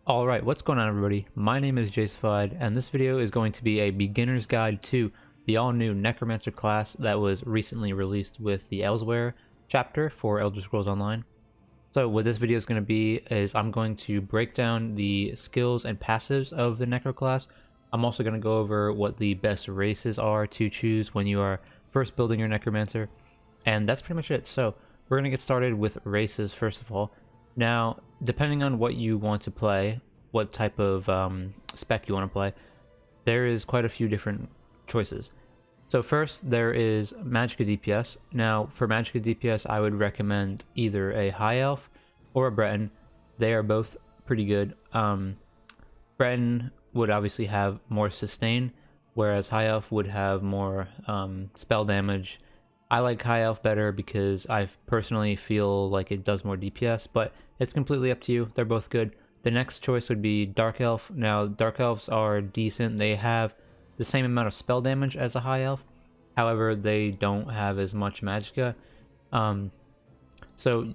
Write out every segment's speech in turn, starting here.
Alright, what's going on everybody? My name is Jaceified, and this video is going to be a beginner's guide to the all-new Necromancer class that was recently released with the Elsweyr chapter for Elder Scrolls Online. So what this video is going to be is I'm going to break down the skills and passives of the Necro class. I'm also going to go over what the best races are to choose when you are first building your Necromancer. And that's pretty much it. So we're going to get started with races first of all. Now, depending on what you want to play, what type of spec you want to play, there is quite a few different choices. So first, there is Magicka DPS. Now, for Magicka DPS, I would recommend either a High Elf or a Breton. They are both pretty good. Breton would obviously have more sustain, whereas High Elf would have more spell damage. I like High Elf better because I personally feel like it does more DPS, but it's completely up to you. They're both good. The next choice would be Dark Elf. Now, Dark Elves are decent. They have the same amount of spell damage as a High Elf. However, they don't have as much Magicka. So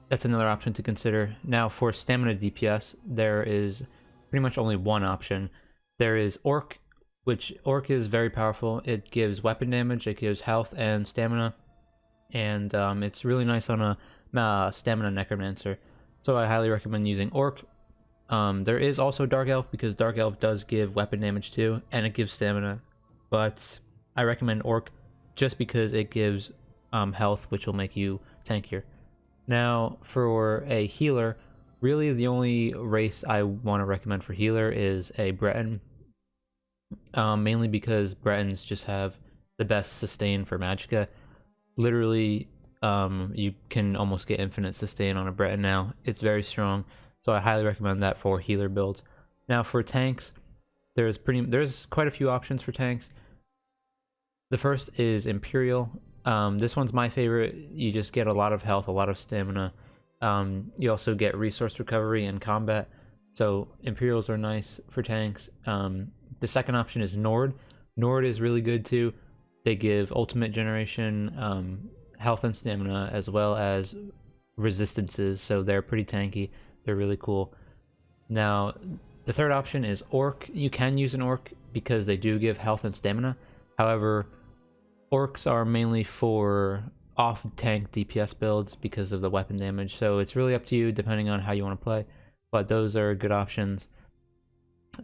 that's another option to consider. Now, for Stamina DPS, there is pretty much only one option. There is Orc, which Orc is very powerful. It gives weapon damage, it gives health and stamina, and it's really nice on a stamina Necromancer. So I highly recommend using Orc. There is also Dark Elf, because Dark Elf does give weapon damage too, and it gives stamina. But I recommend Orc just because it gives health, which will make you tankier. Now, for a healer, really the only race I want to recommend for healer is a Breton. Mainly because Bretons just have the best sustain for Magicka. Literally, you can almost get infinite sustain on a Breton now. It's very strong, so I highly recommend that for healer builds. Now for tanks, there's quite a few options for tanks. The first is Imperial. This one's my favorite. You just get a lot of health, a lot of stamina. You also get resource recovery in combat, so Imperials are nice for tanks. The second option is Nord. Nord is really good too. They give ultimate generation, health and stamina, as well as resistances, so they're pretty tanky. They're really cool. Now, the third option is Orc. You can use an Orc because they do give health and stamina. However, Orcs are mainly for off-tank DPS builds because of the weapon damage, so it's really up to you depending on how you want to play, but those are good options.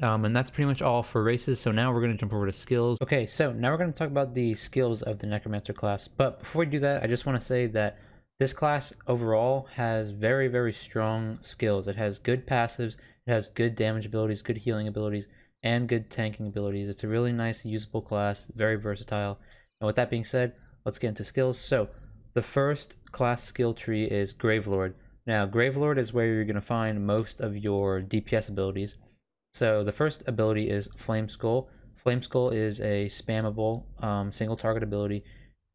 And that's pretty much all for races, so now we're going to jump over to skills. Okay, so now we're going to talk about the skills of the Necromancer class, but before we do that, I just want to say that this class overall has very, very strong skills. It has good passives, it has good damage abilities, good healing abilities, and good tanking abilities. It's a really nice, usable class, very versatile. And with that being said, let's get into skills. So, the first class skill tree is Gravelord. Now, Gravelord is where you're going to find most of your DPS abilities. So the first ability is Flame Skull. Flame Skull is a spammable single target ability.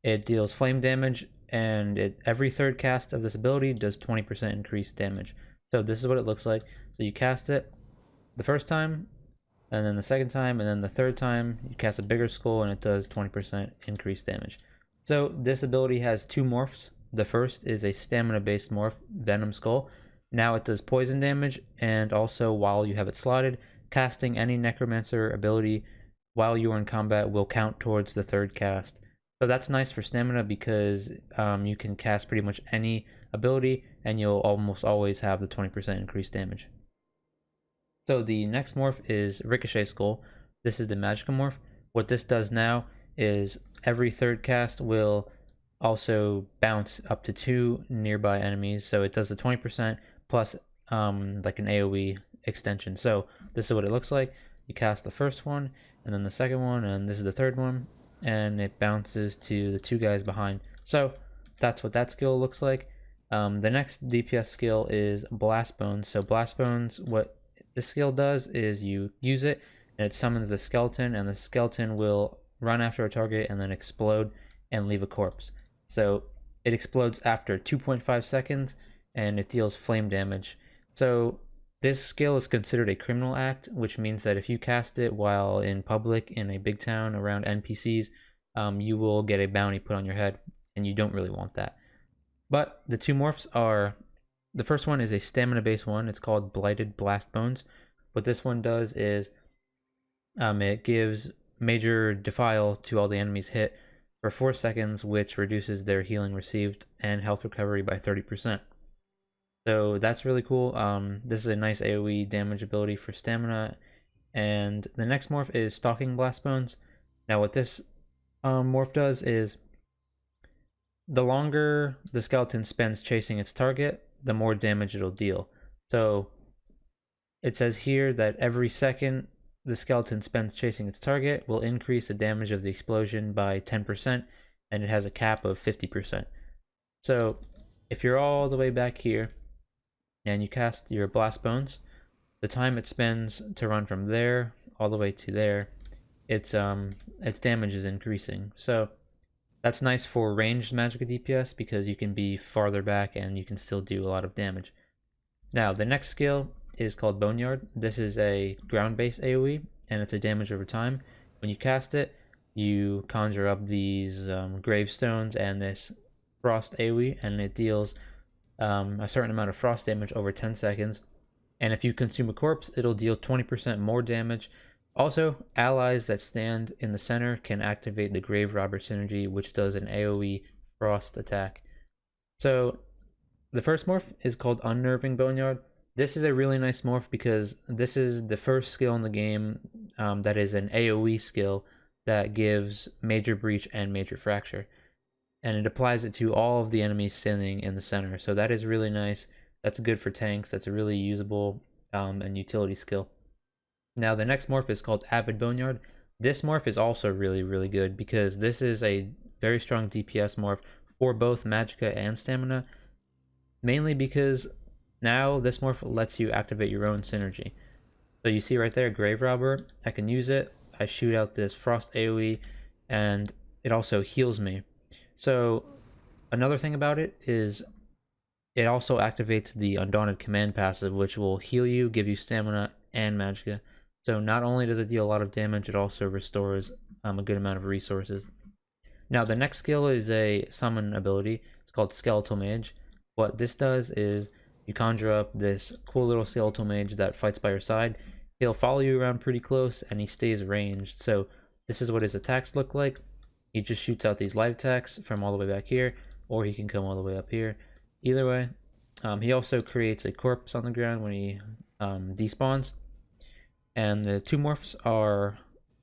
It deals flame damage, and every third cast of this ability does 20% increased damage. So this is what it looks like. So you cast it the first time, and then the second time, and then the third time you cast a bigger skull and it does 20% increased damage. So this ability has two morphs. The first is a stamina based morph, Venom Skull. Now it does poison damage, and also while you have it slotted, casting any Necromancer ability while you are in combat will count towards the third cast. So that's nice for stamina because you can cast pretty much any ability and you'll almost always have the 20% increased damage. So the next morph is Ricochet Skull. This is the Magicka morph. What this does now is every third cast will also bounce up to 2 nearby enemies. So it does the 20% plus like an AoE extension. So this is what it looks like. You cast the first one, and then the second one, and this is the third one, and it bounces to the 2 guys behind. So that's what that skill looks like. The next DPS skill is Blast Bones. So Blast Bones, what this skill does is you use it, and it summons the skeleton, and the skeleton will run after a target and then explode and leave a corpse. So it explodes after 2.5 seconds, and it deals flame damage. So this skill is considered a criminal act, which means that if you cast it while in public in a big town around NPCs, you will get a bounty put on your head, and you don't really want that. But the two morphs are the first one is a stamina based one. It's called Blighted Blast Bones. What this one does is it gives major defile to all the enemies hit for 4 seconds, which reduces their healing received and health recovery by 30%. So that's really cool. This is a nice AoE damage ability for stamina. And the next morph is Stalking Blast Bones. Now what this morph does is the longer the skeleton spends chasing its target, the more damage it'll deal. So it says here that every second the skeleton spends chasing its target will increase the damage of the explosion by 10%, and it has a cap of 50%. So if you're all the way back here and you cast your Blast Bones, the time it spends to run from there all the way to there, its damage is increasing. So that's nice for ranged Magicka DPS because you can be farther back and you can still do a lot of damage. Now the next skill is called Boneyard. This is a ground-based AoE, and it's a damage over time. When you cast it, you conjure up these gravestones and this frost AoE, and it deals a certain amount of frost damage over 10 seconds. And if you consume a corpse, it'll deal 20% more damage. Also, allies that stand in the center can activate the Grave Robber synergy, which does an AoE frost attack. So the first morph is called Unnerving Boneyard. This is a really nice morph because this is the first skill in the game that is an AoE skill that gives Major Breach and Major Fracture. And it applies it to all of the enemies standing in the center. So that is really nice. That's good for tanks. That's a really usable and utility skill. Now the next morph is called Avid Boneyard. This morph is also really, really good because this is a very strong DPS morph for both Magicka and Stamina. Mainly because now this morph lets you activate your own synergy. So you see right there, Grave Robber. I can use it. I shoot out this Frost AoE, and it also heals me. So another thing about it is it also activates the Undaunted Command passive, which will heal you, give you stamina, and Magicka. So not only does it deal a lot of damage, it also restores a good amount of resources. Now the next skill is a summon ability. It's called Skeletal Mage. What this does is you conjure up this cool little skeletal mage that fights by your side. He'll follow you around pretty close, and he stays ranged. So this is what his attacks look like. He just shoots out these light attacks from all the way back here, or he can come all the way up here. Either way, he also creates a corpse on the ground when he despawns. And the two morphs are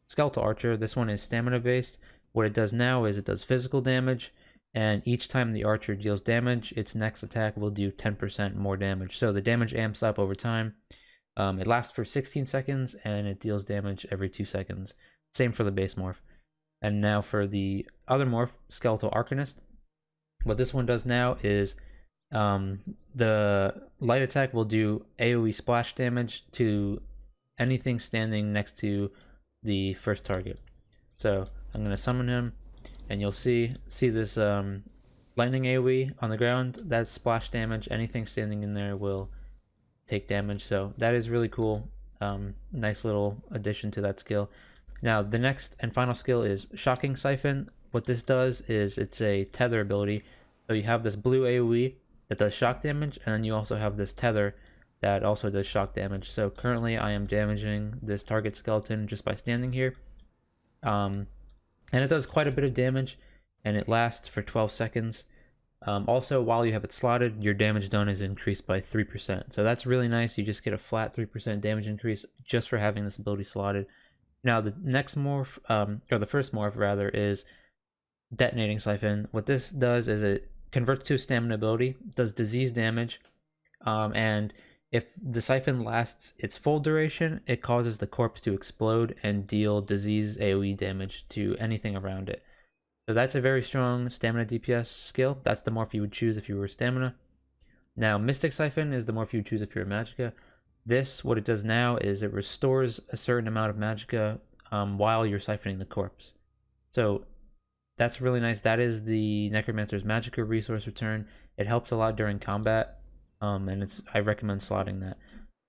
Skeletal Archer. This one is stamina based. What it does now is it does physical damage, and each time the archer deals damage, its next attack will do 10% more damage. So the damage amps up over time. It lasts for 16 seconds, and it deals damage every 2 seconds. Same for the base morph. And now for the other morph, Skeletal Arcanist. What this one does now is the light attack will do AoE splash damage to anything standing next to the first target. So I'm going to summon him, and you'll see this lightning AoE on the ground. That's splash damage. Anything standing in there will take damage. So that is really cool. Nice little addition to that skill. Now the next and final skill is Shocking Siphon. What this does is it's a tether ability. So you have this blue AoE that does shock damage, and then you also have this tether that also does shock damage. So currently I am damaging this target skeleton just by standing here. And it does quite a bit of damage, and it lasts for 12 seconds. Also, while you have it slotted, your damage done is increased by 3%. So that's really nice. You just get a flat 3% damage increase just for having this ability slotted. Now the next morph, or the first morph rather, is Detonating Siphon. What this does is it converts to a stamina ability, does disease damage, and if the siphon lasts its full duration, it causes the corpse to explode and deal disease AoE damage to anything around it. So that's a very strong stamina DPS skill. That's the morph you would choose if you were stamina. Now Mystic Siphon is the morph you would choose if you're a Magicka. This, what it does now is it restores a certain amount of Magicka while you're siphoning the corpse. So that's really nice. That is the Necromancer's Magicka resource return. It helps a lot during combat, and I recommend slotting that.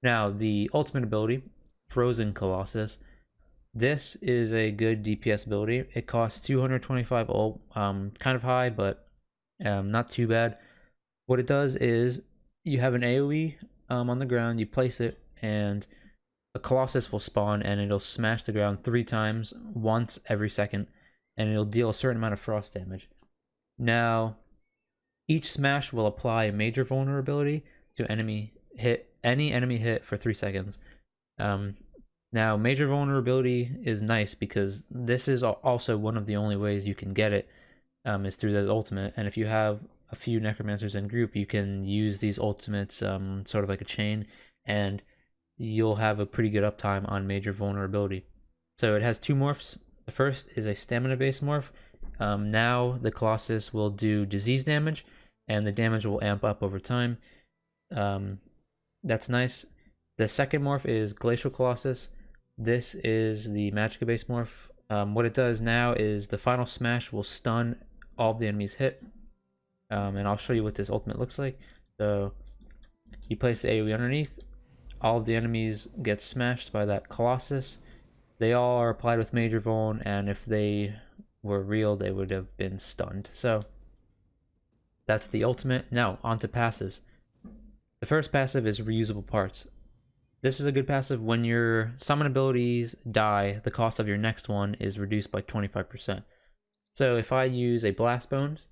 Now the ultimate ability, Frozen Colossus. This is a good DPS ability. It costs 225 ult, kind of high, but not too bad. What it does is you have an AoE on the ground, you place it, and a Colossus will spawn, and it'll smash the ground 3 times, once every second, and it'll deal a certain amount of frost damage. Now, each smash will apply a major vulnerability to any enemy hit for 3 seconds. Now, major vulnerability is nice because this is also one of the only ways you can get it, is through the ultimate. And if you have a few Necromancers in group, you can use these ultimates sort of like a chain, and you'll have a pretty good uptime on major vulnerability. So it has 2 morphs. The first is a stamina-based morph. Now the Colossus will do disease damage, and the damage will amp up over time. That's nice. The second morph is Glacial Colossus. This is the Magicka-based morph. What it does now is the final smash will stun all of the enemies hit. And I'll show you what this ultimate looks like. So you place the AoE underneath. All of the enemies get smashed by that Colossus. They all are applied with Major Vuln, and if they were real, they would have been stunned. So that's the ultimate. Now, on to passives. The first passive is Reusable Parts. This is a good passive. When your summon abilities die, the cost of your next one is reduced by 25%. So if I use a Blast Bones,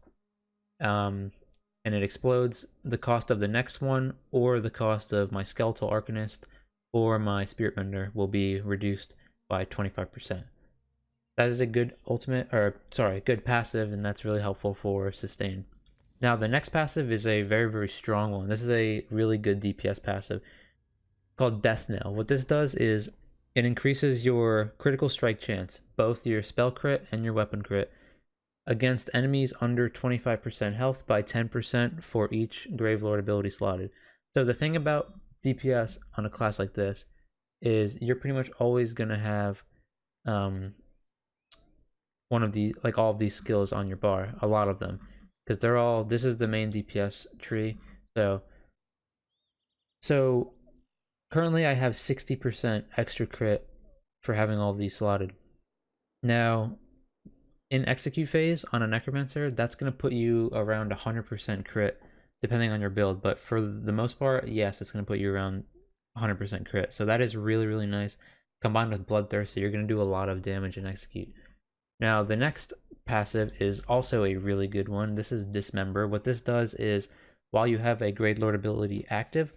and it explodes, the cost of the next one, or the cost of my Skeletal Arcanist, or my Spirit Bender will be reduced by 25%. That is a good good passive, and that's really helpful for sustain. Now, the next passive is a very, very strong one. This is a really good DPS passive called Death Knell. What this does is it increases your critical strike chance, both your spell crit and your weapon crit, against enemies under 25% health by 10% for each Gravelord ability slotted. So the thing about DPS on a class like this is you're pretty much always going to have one of the, like all of these skills on your bar, a lot of them, because they're all, this is the main DPS tree. So currently I have 60% extra crit for having all of these slotted. Now, in execute phase on a Necromancer, that's going to put you around 100% crit, depending on your build. But for the most part, yes, it's going to put you around 100% crit. So that is really, really nice. Combined with Bloodthirster, you're going to do a lot of damage in execute. Now, the next passive is also a really good one. This is Dismember. What this does is, while you have a Gravelord ability active,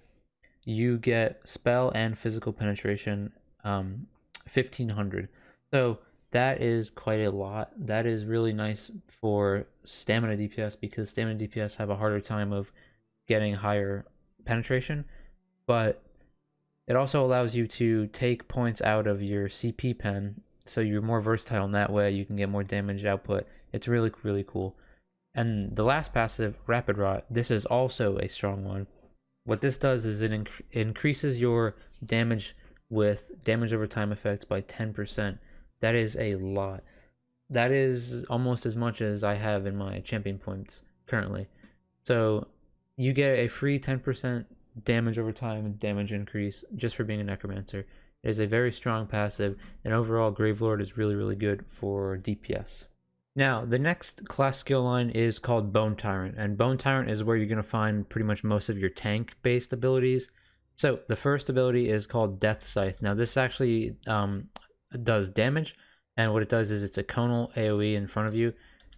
you get spell and physical penetration 1500. So that is quite a lot. That is really nice for stamina DPS, because stamina DPS have a harder time of getting higher penetration, but it also allows you to take points out of your CP pen, so you're more versatile in that way. You can get more damage output. It's really, really cool. And the last passive, Rapid Rot, this is also a strong one. What this does is it increases your damage with damage over time effects by 10%. That is a lot. That is almost as much as I have in my champion points currently. So you get a free 10% damage over time damage increase just for being a Necromancer. It is a very strong passive, and overall Gravelord is really, really good for DPS. Now, the next class skill line is called Bone Tyrant, and Bone Tyrant is where you're going to find pretty much most of your tank-based abilities. So the first ability is called Death Scythe. Now, this actually does damage, and what it does is it's a conal AoE in front of you.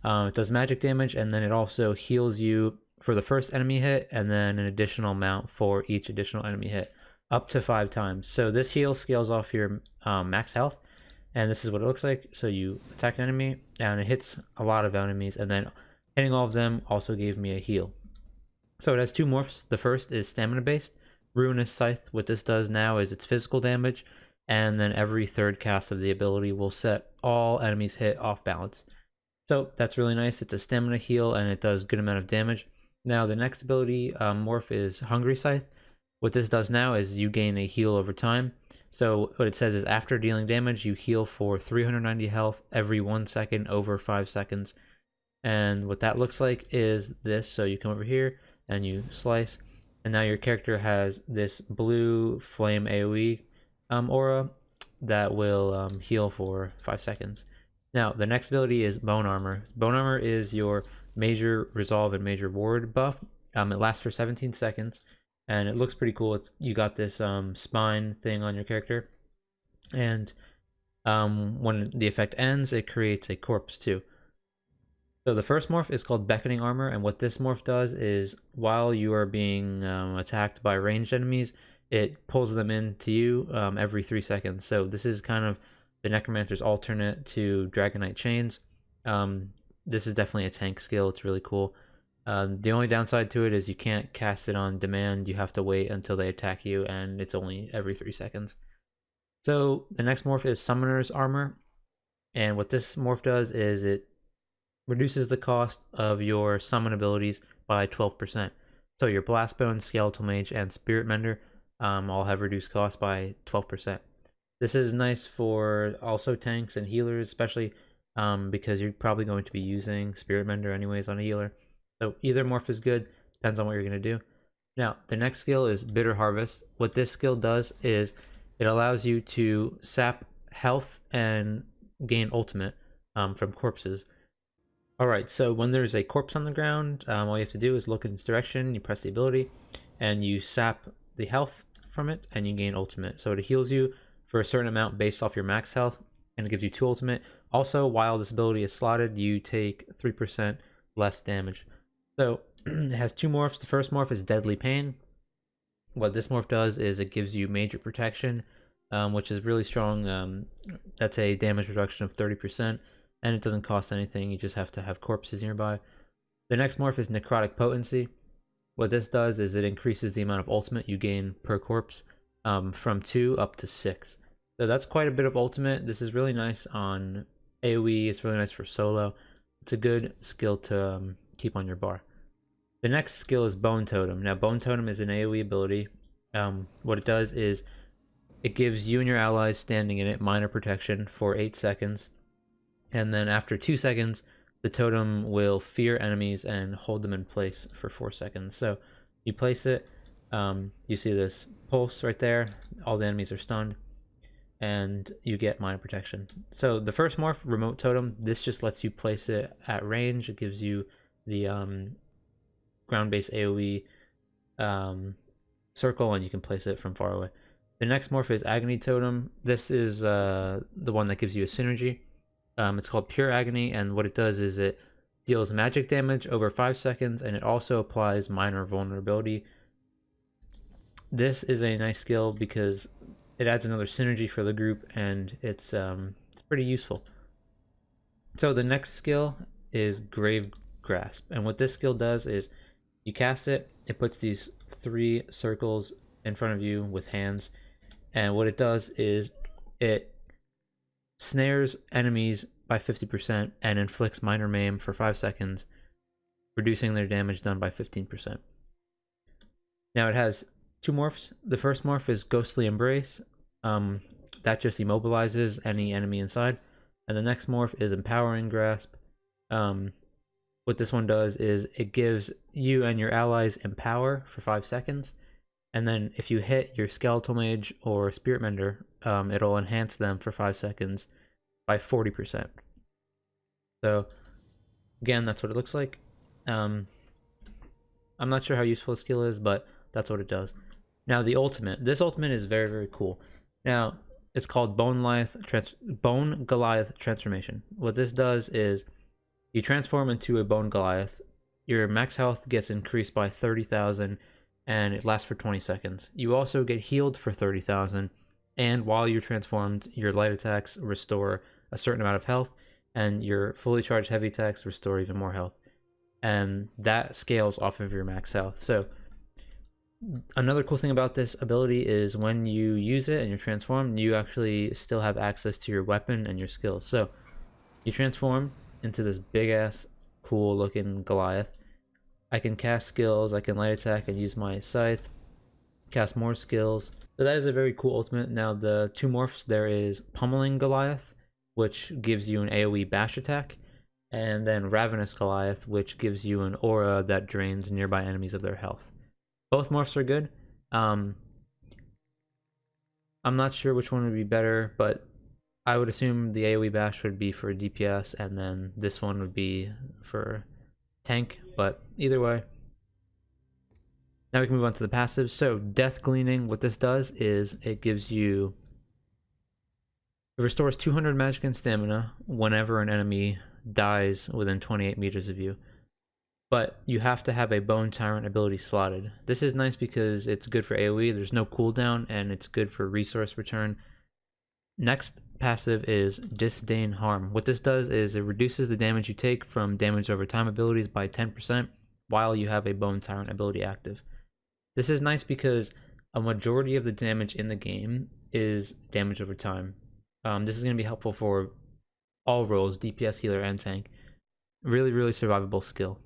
It does magic damage, and then it also heals you for the first enemy hit, and then an additional amount for each additional enemy hit, up to 5 times. So this heal scales off your max health, and this is what it looks like. So you attack an enemy, and it hits a lot of enemies, and then hitting all of them also gave me a heal. So it has 2 morphs. The first is stamina based, Ruinous Scythe. What this does now is it's physical damage, and then every third cast of the ability will set all enemies hit off balance. So that's really nice. It's a stamina heal, and it does good amount of damage. Now the next ability morph is Hungry Scythe. What this does now is you gain a heal over time. So what it says is after dealing damage, you heal for 390 health every 1 second over 5 seconds. And what that looks like is this. So you come over here and you slice, and now your character has this blue flame AoE aura that will heal for 5 seconds. Now the next ability is Bone Armor. Bone Armor is your major resolve and major ward buff. It lasts for 17 seconds. and it looks pretty cool. You got this spine thing on your character, and when the effect ends, it creates a corpse too. So the first morph is called Beckoning Armor, and what this morph does is while you are being attacked by ranged enemies, it pulls them into you every 3 seconds. So this is kind of the Necromancer's alternate to Dragonite Chains. This is definitely a tank skill. It's really cool. The only downside to it is you can't cast it on demand. You have to wait until they attack you, and it's only every 3 seconds. So the next morph is Summoner's Armor, and what this morph does is it reduces the cost of your summon abilities by 12%. So your Blastbone, Skeletal Mage, and Spirit Mender all have reduced cost by 12%. This is nice for also tanks and healers, especially because you're probably going to be using Spirit Mender anyways on a healer. So either morph is good, depends on what you're going to do. Now, the next skill is Bitter Harvest. What this skill does is it allows you to sap health and gain ultimate from corpses. Alright, so when there's a corpse on the ground, all you have to do is look in its direction, you press the ability, and you sap the health from it, and you gain ultimate. So it heals you for a certain amount based off your max health, and it gives you 2 ultimate. Also, while this ability is slotted, you take 3% less damage. So it has 2 morphs. The first morph is Deadly Pain. What this morph does is it gives you major protection, which is really strong. That's a damage reduction of 30%. And it doesn't cost anything, you just have to have corpses nearby. The next morph is Necrotic Potency. What this does is it increases the amount of ultimate you gain per corpse from 2 up to 6. So that's quite a bit of ultimate. This is really nice on AoE, it's really nice for solo. It's a good skill to keep on your bar. The next skill is Bone Totem. Now Bone Totem is an AoE ability. What it does is it gives you and your allies standing in it minor protection for 8 seconds. And then after 2 seconds, the totem will fear enemies and hold them in place for 4 seconds. So you place it, you see this pulse right there, all the enemies are stunned, and you get minor protection. So the first morph, Remote Totem, this just lets you place it at range. It gives you the ground-based AoE circle, and you can place it from far away. The next morph is Agony Totem. This is the one that gives you a synergy. It's called Pure Agony, and what it does is it deals magic damage over 5 seconds, and it also applies minor vulnerability. This is a nice skill because it adds another synergy for the group, and it's pretty useful. So the next skill is Grave Grasp, and what this skill does is you cast it, it puts these 3 circles in front of you with hands, and what it does is it snares enemies by 50% and inflicts minor maim for 5 seconds, reducing their damage done by 15%. Now it has 2 morphs. The first morph is Ghostly Embrace. That just immobilizes any enemy inside. And the next morph is Empowering Grasp. What this one does is it gives you and your allies Empower for 5 seconds. And then if you hit your Skeletal Mage or Spirit Mender, it'll enhance them for 5 seconds by 40%. So again, that's what it looks like. I'm not sure how useful a skill is, but that's what it does. Now the ultimate. This ultimate is very, very cool. Now it's called Bone Goliath Transformation. What this does is you transform into a Bone Goliath. Your max health gets increased by 30,000, and it lasts for 20 seconds. You also get healed for 30,000, and while you're transformed, your light attacks restore a certain amount of health, and your fully charged heavy attacks restore even more health. And that scales off of your max health. So another cool thing about this ability is when you use it and you're transformed, you actually still have access to your weapon and your skills. So you transform into this big ass cool looking Goliath. I can cast skills, I can light attack and use my scythe, cast more skills. So that is a very cool ultimate. Now the 2 morphs, there is Pummeling Goliath, which gives you an AoE bash attack, and then Ravenous Goliath, which gives you an aura that drains nearby enemies of their health. Both morphs are good. I'm not sure which one would be better, but I would assume the AoE bash would be for DPS, and then this one would be for tank, but either way. Now we can move on to the passive. So Death Gleaning, what this does is it gives you, it restores 200 magic and stamina whenever an enemy dies within 28 meters of you. But you have to have a Bone Tyrant ability slotted. This is nice because it's good for AoE, there's no cooldown, and it's good for resource return. Next passive is Disdain Harm. What this does is it reduces the damage you take from damage over time abilities by 10% while you have a Bone Tyrant ability active. This is nice because a majority of the damage in the game is damage over time. This is going to be helpful for all roles, DPS, healer, and tank. Really, really survivable skill.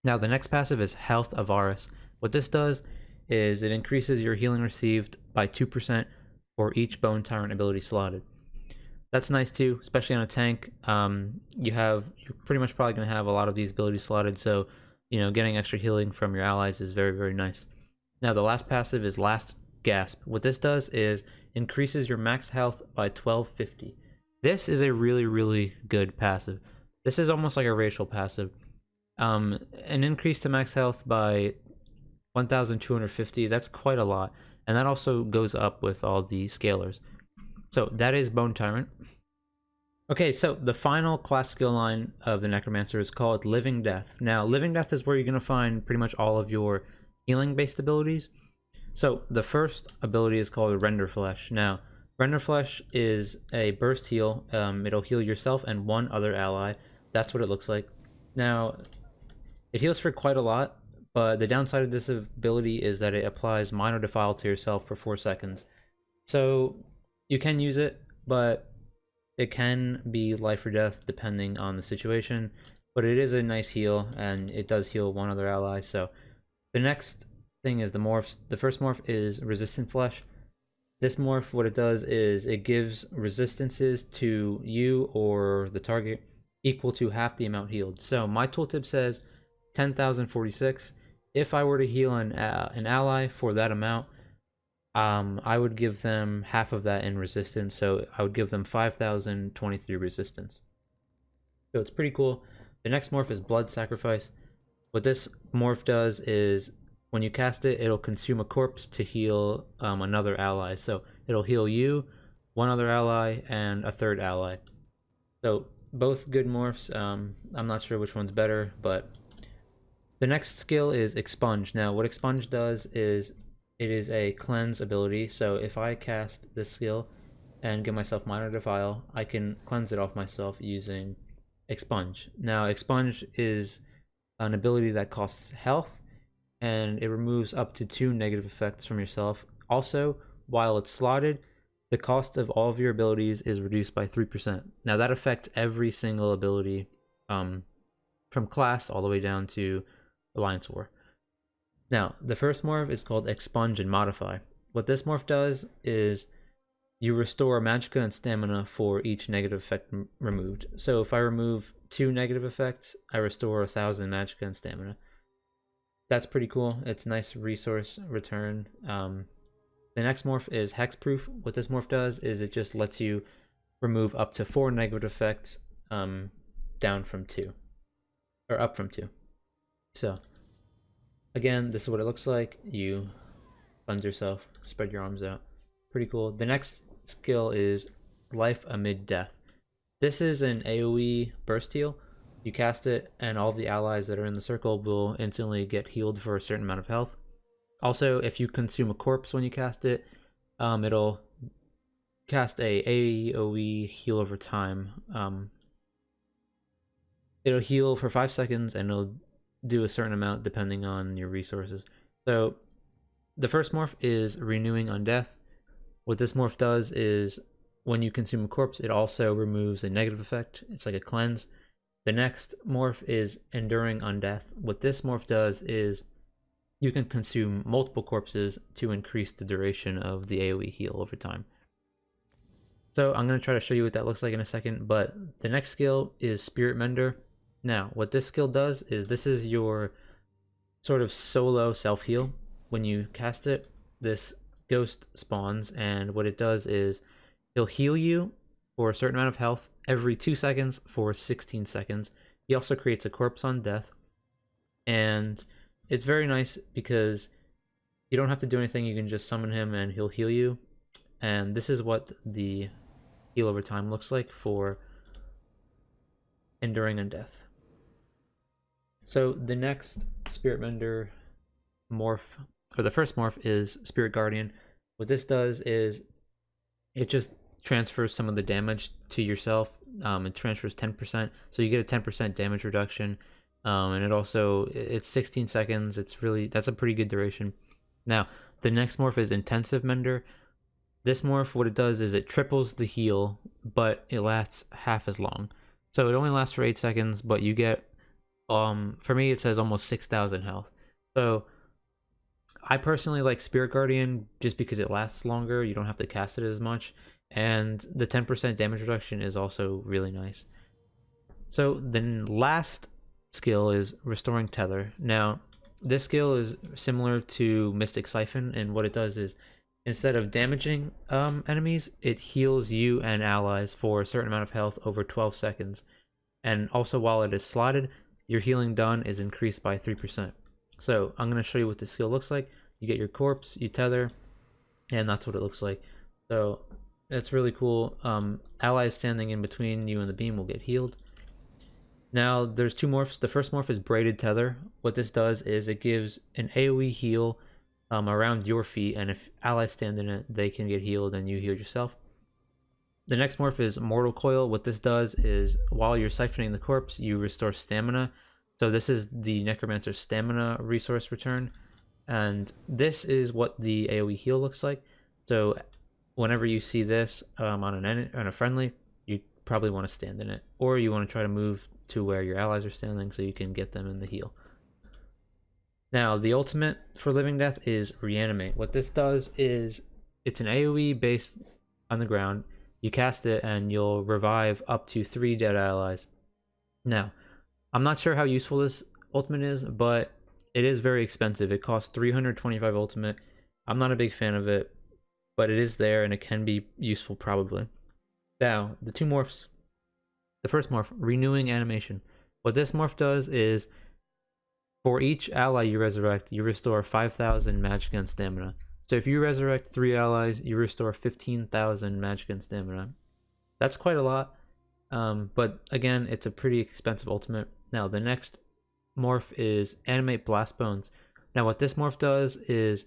Now the next passive is Health Avarice. What this does is it increases your healing received by 2% for each Bone Tyrant ability slotted. That's nice too, especially on a tank. You're pretty much probably going to have a lot of these abilities slotted, so getting extra healing from your allies is very, very nice. Now the last passive is Last Gasp. What this does is increases your max health by 1250. This is a really, really good passive. This is almost like a racial passive. An increase to max health by 1250, that's quite a lot. And that also goes up with all the scalers. So that is Bone Tyrant. Okay, so the final class skill line of the Necromancer is called Living Death. Now, Living Death is where you're going to find pretty much all of your healing-based abilities. So the first ability is called Render Flesh. Now, Render Flesh is a burst heal. It'll heal yourself and one other ally. That's what it looks like. Now, it heals for quite a lot, but the downside of this ability is that it applies Minor Defile to yourself for 4 seconds. So you can use it, but it can be life or death depending on the situation. But it is a nice heal, and it does heal one other ally. So the next thing is the morphs. The first morph is Resistant Flesh. This morph, what it does is it gives resistances to you or the target equal to half the amount healed. So my tooltip says 10,046. If I were to heal an ally for that amount, I would give them half of that in resistance. So I would give them 5,023 resistance. So it's pretty cool. The next morph is Blood Sacrifice. What this morph does is when you cast it, it'll consume a corpse to heal another ally. So it'll heal you, one other ally, and a third ally. So both good morphs. I'm not sure which one's better, but the next skill is Expunge. Now what Expunge does is it is a cleanse ability. So if I cast this skill and give myself Minor Defile, I can cleanse it off myself using Expunge. Now Expunge is an ability that costs health, and it removes up to 2 negative effects from yourself. Also, while it's slotted, the cost of all of your abilities is reduced by 3%. Now that affects every single ability from class all the way down to Alliance War. Now, the first morph is called Expunge and Modify. What this morph does is you restore magicka and stamina for each negative effect removed. So if I remove 2 negative effects, I restore 1,000 magicka and stamina. That's pretty cool. It's nice resource return. The next morph is Hexproof. What this morph does is it just lets you remove up to 4 negative effects down from 2. Or up from 2. So, again, this is what it looks like. You cleanse yourself, spread your arms out. Pretty cool. The next skill is Life Amid Death. This is an AoE burst heal. You cast it, and all the allies that are in the circle will instantly get healed for a certain amount of health. Also, if you consume a corpse when you cast it, it'll cast a AoE heal over time. It'll heal for 5 seconds, and it'll do a certain amount depending on your resources. So the first morph is Renewing Undeath. What this morph does is when you consume a corpse, it also removes a negative effect. It's like a cleanse. The next morph is Enduring Undeath. What this morph does is you can consume multiple corpses to increase the duration of the AoE heal over time. So I'm going to try to show you what that looks like in a second, but the next skill is Spirit Mender. Now, what this skill does is this is your sort of solo self-heal. When you cast it, this ghost spawns, and what it does is it'll heal you for a certain amount of health every 2 seconds for 16 seconds. He also creates a corpse on death, and it's very nice because You don't have to do anything, you can just summon him and he'll heal you. And this is what the heal over time looks like for Enduring Undeath. So the next Spirit Mender morph, or the first morph, is Spirit Guardian. What this does is it just transfers some of the damage to yourself. It transfers 10%, so you get a 10% damage reduction. And it's 16 seconds. That's a pretty good duration. Now, the next morph is Intensive Mender. This morph, what it does is it triples the heal, but it lasts half as long. So it only lasts for 8 seconds, but you get, for me it says almost 6,000 health. So I personally like Spirit Guardian just because it lasts longer, you don't have to cast it as much, and the 10% damage reduction is also really nice. So the last skill is Restoring Tether. Now, this skill is similar to Mystic Siphon, and what it does is, instead of damaging enemies, it heals you and allies for a certain amount of health over 12 seconds. And also, while it is slotted, your healing done is increased by 3%. So I'm going to show you what this skill looks like. You get your corpse, you tether, and that's what it looks like. So it's really cool. Allies standing in between you and the beam will get healed. Now there's two morphs. The first morph is Braided Tether. What this does is it gives an AoE heal around your feet, and if allies stand in it, they can get healed and you heal yourself. The next morph is Mortal Coil. What this does is, while you're siphoning the corpse, you restore stamina. So this is the Necromancer stamina resource return, and this is what the AoE heal looks like. So whenever you see this on a friendly, you probably want to stand in it, or you want to try to move to where your allies are standing so you can get them in the heal. Now, the ultimate for Living Death is Reanimate. What this does is, it's an AoE based on the ground. You cast it and you'll revive up to 3 dead allies. Now, I'm not sure how useful this ultimate is, but it is very expensive. It costs 325 ultimate. I'm not a big fan of it, but it is there and it can be useful probably. Now, the two morphs. The first morph, Renewing Animation. What this morph does is, for each ally you resurrect, you restore 5,000 magic and stamina. So if you resurrect 3 allies, you restore 15,000 magic and stamina. That's quite a lot, but again, it's a pretty expensive ultimate. Now, the next morph is Animate Blast Bones. Now, what this morph does is,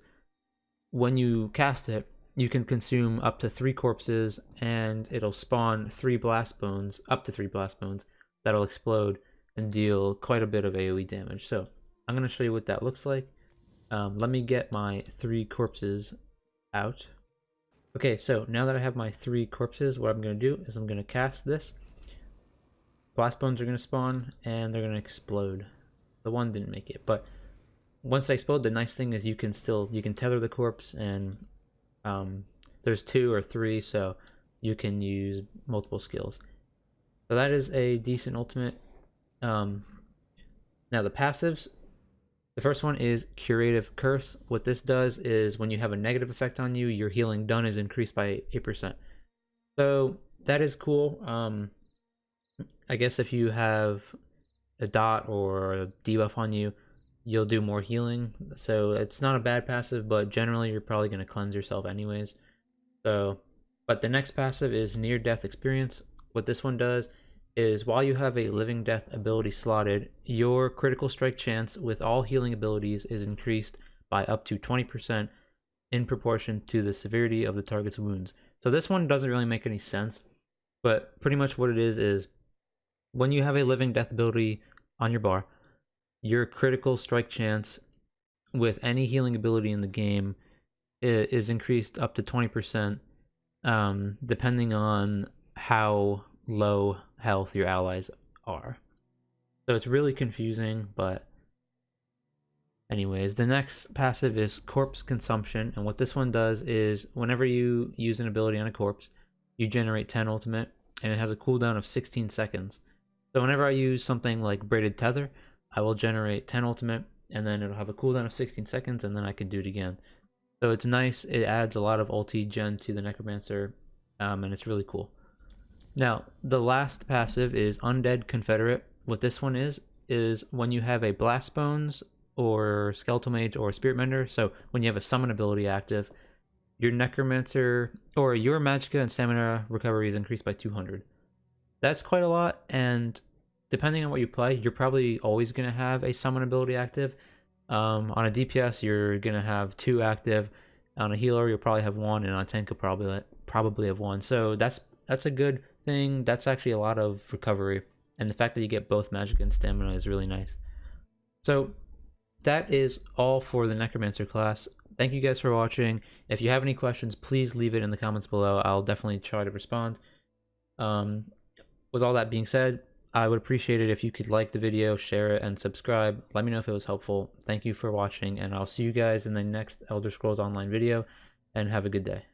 when you cast it, you can consume up to 3 corpses, and it'll spawn 3 blast bones, up to 3 blast bones, that'll explode and deal quite a bit of AoE damage. So I'm going to show you what that looks like. Let me get my 3 corpses out. Okay, so now that I have my 3 corpses, what I'm going to do is I'm going to cast this. Blast bones are going to spawn, and they're going to explode. The one didn't make it, but once they explode, the nice thing is you can tether the corpse, and there's 2 or 3, so you can use multiple skills. So that is a decent ultimate. Now the passives. The first one is Curative Curse. What this does is, when you have a negative effect on you, your healing done is increased by 8%. So that is cool. I guess if you have a dot or a debuff on you, you'll do more healing. So it's not a bad passive, but generally you're probably going to cleanse yourself anyways. But the next passive is Near Death Experience. What this one does is, while you have a Living Death ability slotted, your critical strike chance with all healing abilities is increased by up to 20% in proportion to the severity of the target's wounds. So this one doesn't really make any sense, but pretty much what it is when you have a Living Death ability on your bar, your critical strike chance with any healing ability in the game is increased up to 20%, depending on how low health your allies are. So it's really confusing, but anyways, the next passive is Corpse Consumption, and what this one does is, whenever you use an ability on a corpse, you generate 10 ultimate, and it has a cooldown of 16 seconds. So whenever I use something like Braided Tether, I will generate 10 ultimate, and then it'll have a cooldown of 16 seconds, and then I can do it again. So it's nice. It adds a lot of ulti gen to the Necromancer, and it's really cool. Now, the last passive is Undead Confederate. What this one is when you have a Blast Bones or Skeletal Mage or Spirit Mender. So when you have a summon ability active, your Necromancer or your Magicka and Stamina recovery is increased by 200. That's quite a lot, and depending on what you play, you're probably always going to have a summon ability active. On a DPS, you're going to have 2 active. On a healer, you'll probably have 1, and on a tank, you'll probably have 1. So that's a good thing. That's actually a lot of recovery, and the fact that you get both Magic and Stamina is really nice. So that is all for the Necromancer class. Thank you guys for watching. If you have any questions, please leave it in the comments below. I'll definitely try to respond. With all that being said, I would appreciate it if you could like the video, share it, and subscribe. Let me know if it was helpful. Thank you for watching, and I'll see you guys in the next Elder Scrolls Online video, and have a good day.